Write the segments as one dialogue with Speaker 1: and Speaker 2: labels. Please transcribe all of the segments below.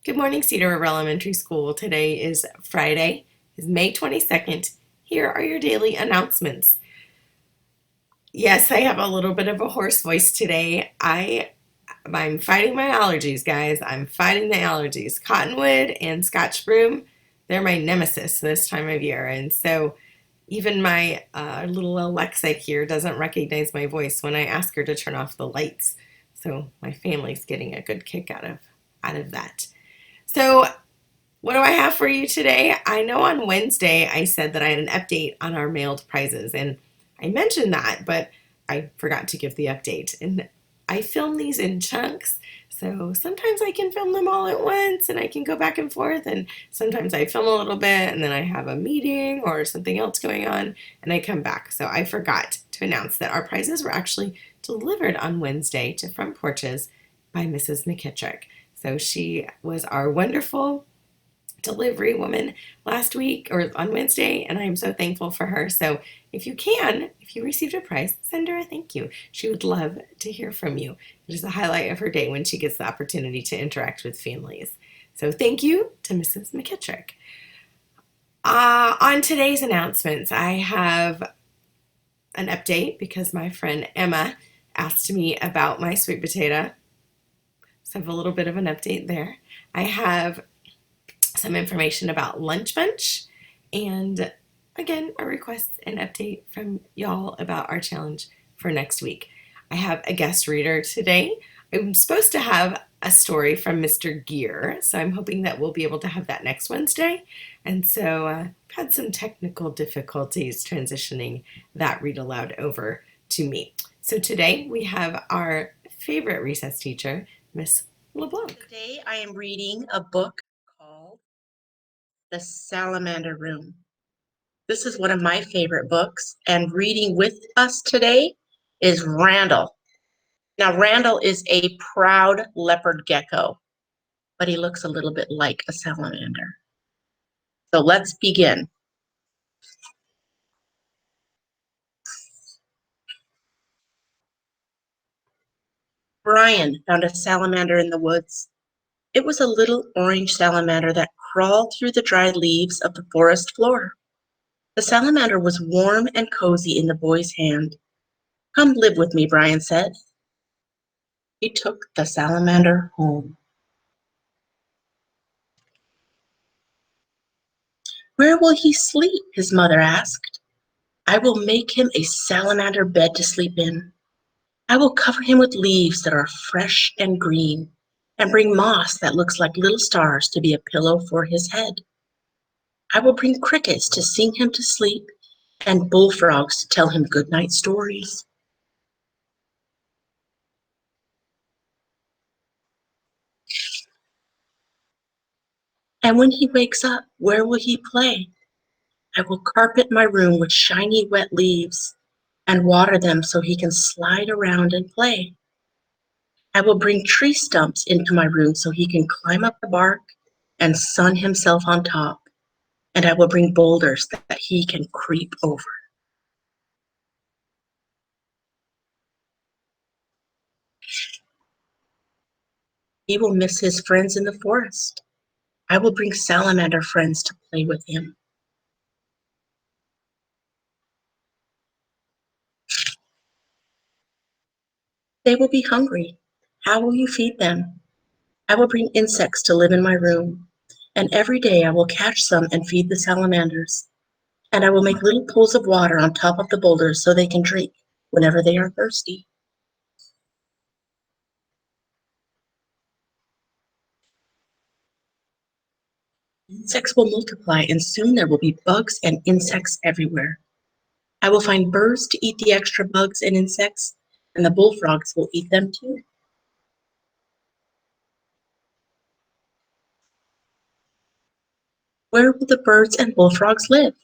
Speaker 1: Good morning, Cedar River Elementary School. Today is Friday, is May 22nd. Here are your daily announcements. Yes, I have a little bit of a hoarse voice today. I'm fighting my allergies, guys. I'm fighting the allergies. Cottonwood and Scotch broom, they're my nemesis this time of year. And so even my little Alexa here doesn't recognize my voice when I ask her to turn off the lights. So my family's getting a good kick out of that. So what do I have for you today? I know on Wednesday I said that I had an update on our mailed prizes, and I mentioned that, but I forgot to give the update. And I film these in chunks, so sometimes I can film them all at once and I can go back and forth, and sometimes I film a little bit and then I have a meeting or something else going on and I come back. So I forgot to announce that our prizes were actually delivered on Wednesday to Front Porches by Mrs. McKittrick. So she was our wonderful delivery woman last week or on Wednesday, and I am so thankful for her. So if you received a prize, send her a thank you. She would love to hear from you. It is the highlight of her day when she gets the opportunity to interact with families. So thank you to Mrs. McKittrick. On today's announcements, I have an update because my friend Emma asked me about my sweet potato. So I have a little bit of an update there. I have some information about Lunch Bunch, and again, a request and update from y'all about our challenge for next week. I have a guest reader today. I'm supposed to have a story from Mr. Gear, so I'm hoping that we'll be able to have that next Wednesday. And so I've had some technical difficulties transitioning that read aloud over to me. So today we have our favorite recess teacher, Miss LeBlanc.
Speaker 2: Today I am reading a book called The Salamander Room. This is one of my favorite books, and reading with us today is Randall. Now, Randall is a proud leopard gecko, but he looks a little bit like a salamander. So let's begin. Brian found a salamander in the woods. It was a little orange salamander that crawled through the dried leaves of the forest floor. The salamander was warm and cozy in the boy's hand. "Come live with me," Brian said. He took the salamander home. "Where will he sleep?" his mother asked. "I will make him a salamander bed to sleep in. I will cover him with leaves that are fresh and green, and bring moss that looks like little stars to be a pillow for his head. I will bring crickets to sing him to sleep, and bullfrogs to tell him good-night stories." "And when he wakes up, where will he play? I will carpet my room with shiny wet leaves and water them so he can slide around and play. I will bring tree stumps into my room so he can climb up the bark and sun himself on top. And I will bring boulders that he can creep over." He will miss his friends in the forest. I will bring salamander friends to play with him. They will be hungry. How will you feed them? I will bring insects to live in my room, and every day I will catch some and feed the salamanders. And I will make little pools of water on top of the boulders so they can drink whenever they are thirsty. Insects will multiply, and soon there will be bugs and insects everywhere. I will find birds to eat the extra bugs and insects, and the bullfrogs will eat them too. Where will the birds and bullfrogs live?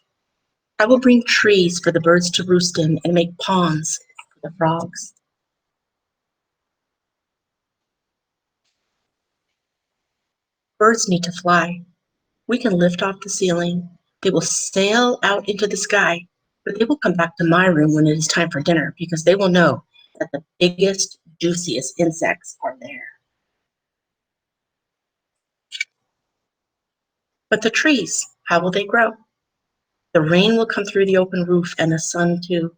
Speaker 2: I will bring trees for the birds to roost in and make ponds for the frogs. Birds need to fly. We can lift off the ceiling. They will sail out into the sky, but they will come back to my room when it is time for dinner because they will know that the biggest, juiciest insects are there. But the trees, how will they grow? The rain will come through the open roof and the sun too,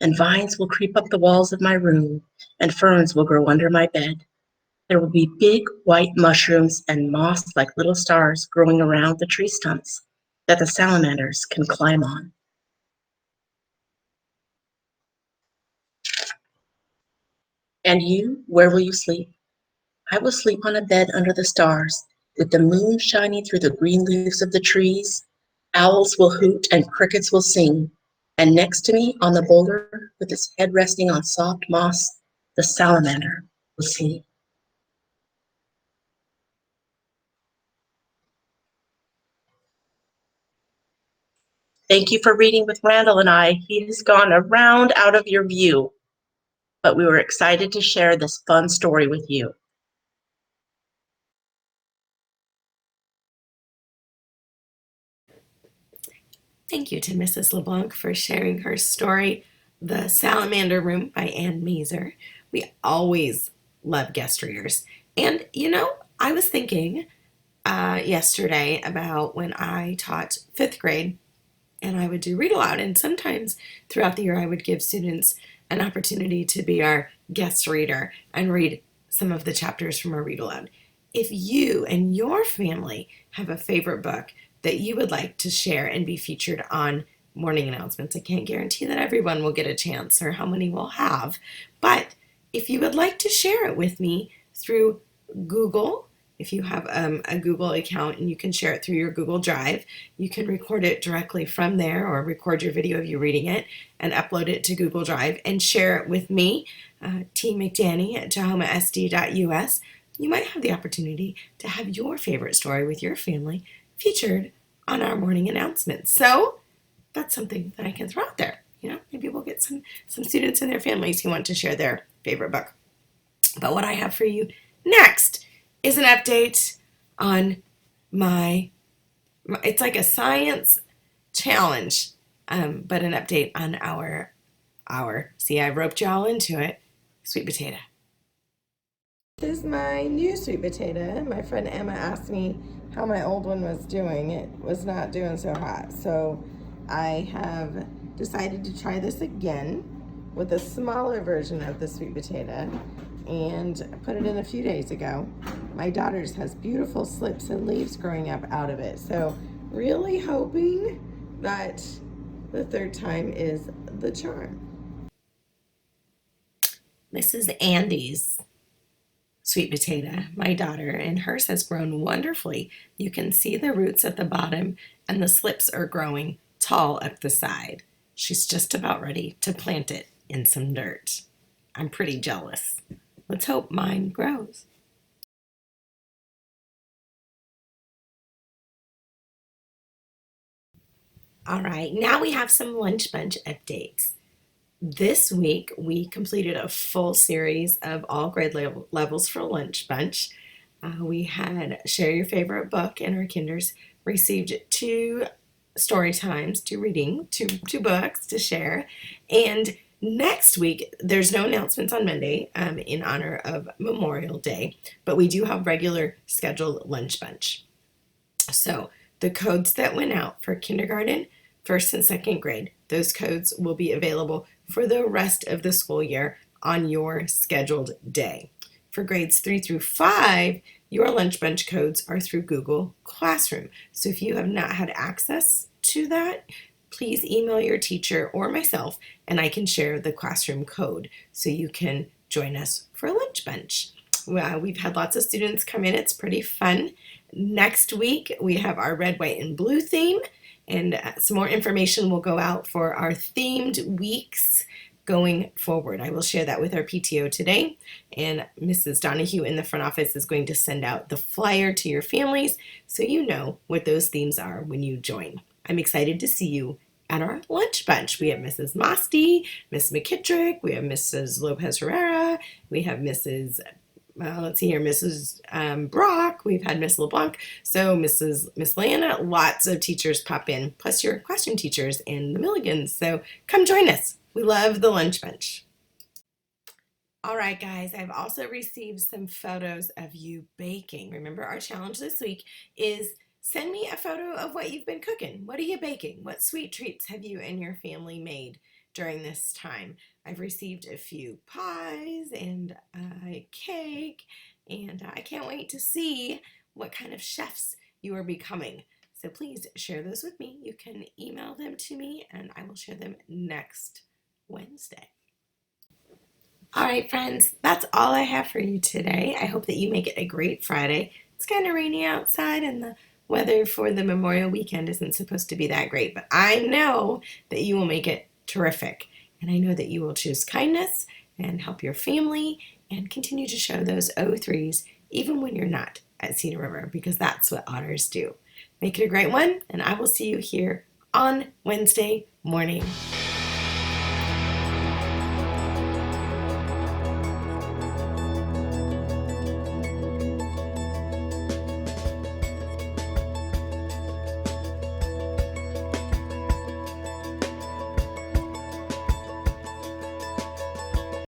Speaker 2: and vines will creep up the walls of my room, and ferns will grow under my bed. There will be big white mushrooms and moss like little stars growing around the tree stumps that the salamanders can climb on. And you, where will you sleep? I will sleep on a bed under the stars, with the moon shining through the green leaves of the trees. Owls will hoot and crickets will sing. And next to me on the boulder, with its head resting on soft moss, the salamander will sleep. Thank you for reading with Randall and I. He has gone around out of your view, but we were excited to share this fun story with you.
Speaker 1: Thank you to Mrs. LeBlanc for sharing her story, The Salamander Room by Ann Mazer. We always love guest readers. And, I was thinking yesterday about when I taught fifth grade and I would do read aloud. And sometimes throughout the year, I would give students an opportunity to be our guest reader and read some of the chapters from our read aloud. If you and your family have a favorite book that you would like to share and be featured on morning announcements, I can't guarantee that everyone will get a chance or how many we'll have, but if you would like to share it with me through Google, if you have a Google account and you can share it through your Google Drive, you can record it directly from there or record your video of you reading it and upload it to Google Drive and share it with me, T. McDanny at TahomaSD.us. You might have the opportunity to have your favorite story with your family featured on our morning announcements. So that's something that I can throw out there. Maybe we'll get some students and their families who want to share their favorite book. But what I have for you next is an update on it's like a science challenge, but an update on see, I roped y'all into it, sweet potato. This is my new sweet potato. My friend Emma asked me how my old one was doing. It was not doing so hot. So I have decided to try this again with a smaller version of the sweet potato and put it in a few days ago. My daughter's has beautiful slips and leaves growing up out of it. So really hoping that the third time is the charm. This is Andy's sweet potato, my daughter, and hers has grown wonderfully. You can see the roots at the bottom and the slips are growing tall up the side. She's just about ready to plant it in some dirt. I'm pretty jealous. Let's hope mine grows. All right, now we have some lunch bunch updates. This week, we completed a full series of all grade levels for Lunch Bunch. We had Share Your Favorite Book, and our kinders received 2 story times, 2 reading, two books to share. And next week, there's no announcements on Monday in honor of Memorial Day, but we do have regular scheduled Lunch Bunch. So the codes that went out for kindergarten, first and second grade, those codes will be available for the rest of the school year on your scheduled day. For grades 3 through 5, your lunch bunch codes are through Google Classroom. So if you have not had access to that, please email your teacher or myself and I can share the classroom code so you can join us for a lunch bunch. We've had lots of students come in. It's pretty fun. Next week, we have our red, white, and blue theme, and some more information will go out for our themed weeks going forward. I will share that with our PTO today, and Mrs. Donahue in the front office is going to send out the flyer to your families so you know what those themes are when you join. I'm excited to see you at our lunch bunch. We have Mrs. Mosty, Miss McKittrick, we have Mrs. Lopez Herrera, we have Mrs. Mrs. Brock, we've had Miss LeBlanc, so Miss Lana, lots of teachers pop in, plus your classroom teachers and the Milligans, so come join us. We love the lunch bunch. All right, guys, I've also received some photos of you baking. Remember, our challenge this week is Send me a photo of what you've been cooking. What are you baking? What sweet treats have you and your family made during this time? I've received a few pies and a cake, and I can't wait to see what kind of chefs you are becoming. So please share those with me. You can email them to me, and I will share them next Wednesday. All right, friends, that's all I have for you today. I hope that you make it a great Friday. It's kind of rainy outside, and the weather for the Memorial Weekend isn't supposed to be that great, but I know that you will make it terrific. And I know that you will choose kindness and help your family and continue to show those O3s even when you're not at Cedar River, because that's what otters do. Make it a great one, and I will see you here on Wednesday morning.